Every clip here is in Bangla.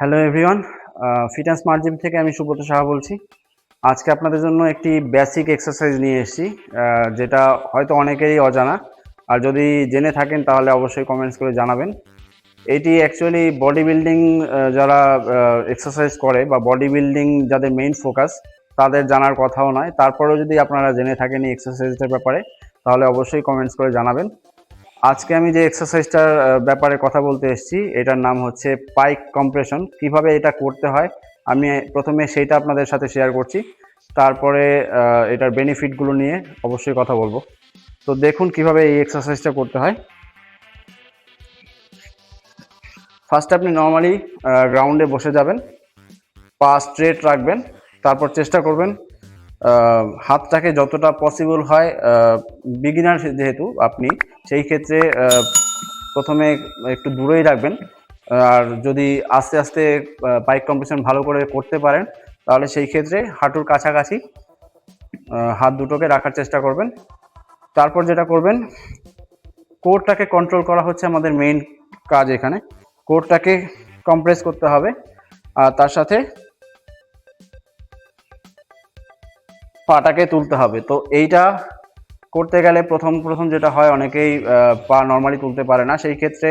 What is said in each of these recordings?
Hello everyone, fitness smart gym থেকে আমি সুব্রত সাহা বলছি। আজকে আপনাদের জন্য একটি বেসিক এক্সারসাইজ নিয়ে এসেছি, যেটা হয়তো অনেকেরই অজানা। আর যদি জেনে থাকেন তাহলে অবশ্যই কমেন্টস করে জানাবেন। এটি অ্যাকচুয়ালি বডি বিল্ডিং যারা এক্সারসাইজ করে বা বডি বিল্ডিং যাদের মেইন ফোকাস তাদের জানার কথাও নয়। তারপরেও যদি আপনারা জেনে থাকেন এই এক্সারসাইজটার ব্যাপারে তাহলে অবশ্যই কমেন্টস করে জানাবেন। আজকে আমি যে এক্সারসাইজটার ব্যাপারে কথা বলতে এসেছি এটার নাম হচ্ছে পাইক কম্প্রেশন। কিভাবে এটা করতে হয় আমি প্রথমে সেইটা আপনাদের সাথে শেয়ার করছি, তারপরে এটার বেনিফিটগুলো নিয়ে অবশ্যই কথা বলবো। তো দেখুন কিভাবে এই এক্সারসাইজটা করতে হয়। ফার্স্ট আপনি নর্মালি গ্রাউন্ডে বসে যাবেন, পা স্ট্রেট রাখবেন, তারপর চেষ্টা করবেন হাতটাকে যতটা পসিবল হয়, বিগিনার যেহেতু আপনি, সেই ক্ষেত্রে প্রথমে একটু দূরেই রাখবেন। আর যদি আস্তে আস্তে পাইক কম্প্রেশন ভালো করে করতে পারেন তাহলে সেই ক্ষেত্রে হাঁটুর কাছাকাছি হাত দুটোকে রাখার চেষ্টা করবেন। তারপর যেটা করবেন, কোরটাকে কন্ট্রোল করা হচ্ছে আমাদের মেইন কাজ। এখানে কোরটাকে কম্প্রেস করতে হবে, আর তার সাথে পাটাকে তুলতে হবে। তো এইটা করতে গেলে প্রথম যেটা হয়, অনেকেই পা নর্মালি তুলতে পারে না, সেই ক্ষেত্রে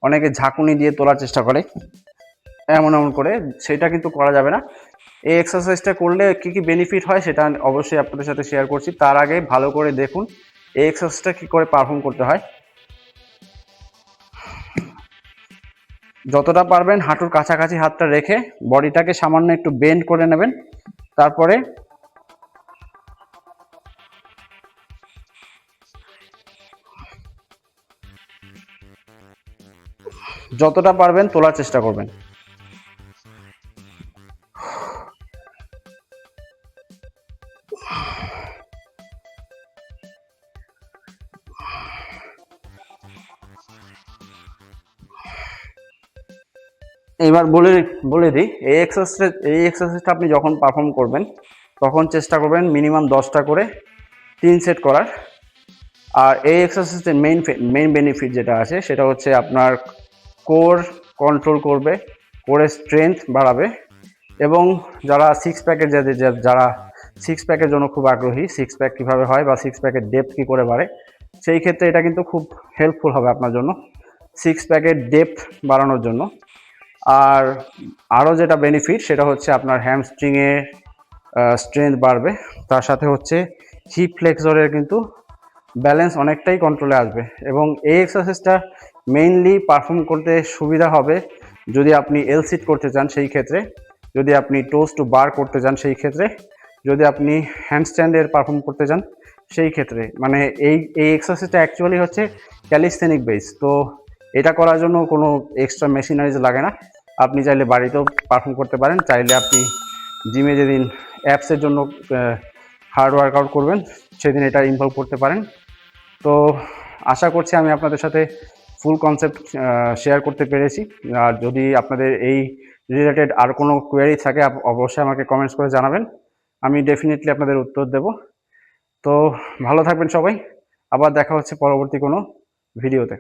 অনেকে ঝাঁকুনি দিয়ে তোলার চেষ্টা করে এমন করে। সেটা কিন্তু করা যাবে না। এই এক্সারসাইজটা করলে কি কি বেনিফিট হয় সেটা অবশ্যই আপনাদের সাথে শেয়ার করছি। তার আগে ভালো করে দেখুন এই এক্সারসাইজটা কি করে পারফর্ম করতে হয়। যতটা পারবেন হাঁটুর কাছাকাছি হাতটা রেখে বডিটাকে সামান্য একটু বেন্ড করে নেবেন। তারপরে যতটা পারবেন তোলার চেষ্টা করবেন। এবার বলে দিই, এই এক্সারসাইজটা আপনি যখন পারফর্ম করবেন তখন চেষ্টা করবেন মিনিমাম 10টা করে 3 সেট করার। আর এই এক্সারসাইজের মেইন বেনিফিট যেটা আছে সেটা হচ্ছে আপনার কোর কন্ট্রোল করবে, কোরের স্ট্রেংথ বাড়াবে, এবং যারা যারা সিক্স প্যাকের জন্য খুব আগ্রহী, সিক্স প্যাক কীভাবে হয় বা সিক্স প্যাকের ডেপথ কী করে বাড়ে, সেই ক্ষেত্রে এটা কিন্তু খুব হেল্পফুল হবে আপনার জন্য, সিক্স প্যাকের ডেপথ বাড়ানোর জন্য। আর আরও যেটা বেনিফিট সেটা হচ্ছে আপনার হ্যামস্ট্রিংয়ে স্ট্রেংথ বাড়বে, তার সাথে হচ্ছে হিপ ফ্লেক্সরের কিন্তু ব্যালেন্স অনেকটাই কন্ট্রোলে আসবে। এবং এই এক্সারসাইজটা মেইনলি পারফর্ম করতে সুবিধা হবে যদি আপনি এল সিট করতে চান সেই ক্ষেত্রে, যদি আপনি টোস টু বার করতে চান সেই ক্ষেত্রে, যদি আপনি হ্যান্ডস্ট্যান্ডের পারফর্ম করতে চান সেই ক্ষেত্রে। মানে এই এক্সারসাইজটা অ্যাকচুয়ালি হচ্ছে ক্যালিস্থেনিক বেস। তো এটা করার জন্য কোনো এক্সট্রা মেশিনারিজ লাগে না। আপনি চাইলে বাড়িতেও পারফর্ম করতে পারেন, চাইলে আপনি জিমে যেদিন অ্যাপসের জন্য হার্ড ওয়ার্কআউট করবেন সেদিন এটা ইনভলভ করতে পারেন। তো আশা করছি আমি আপনাদের সাথে ফুল কনসেপ্ট শেয়ার করতে পেরেছি। আর যদি আপনাদের এই রিলেটেড আর কোনো কোয়েরি থাকে অবশ্যই আমাকে কমেন্টস করে জানাবেন, আমি ডেফিনেটলি আপনাদের উত্তর দেব। তো ভালো থাকবেন সবাই, আবার দেখা হচ্ছে পরবর্তী কোনো ভিডিওতে।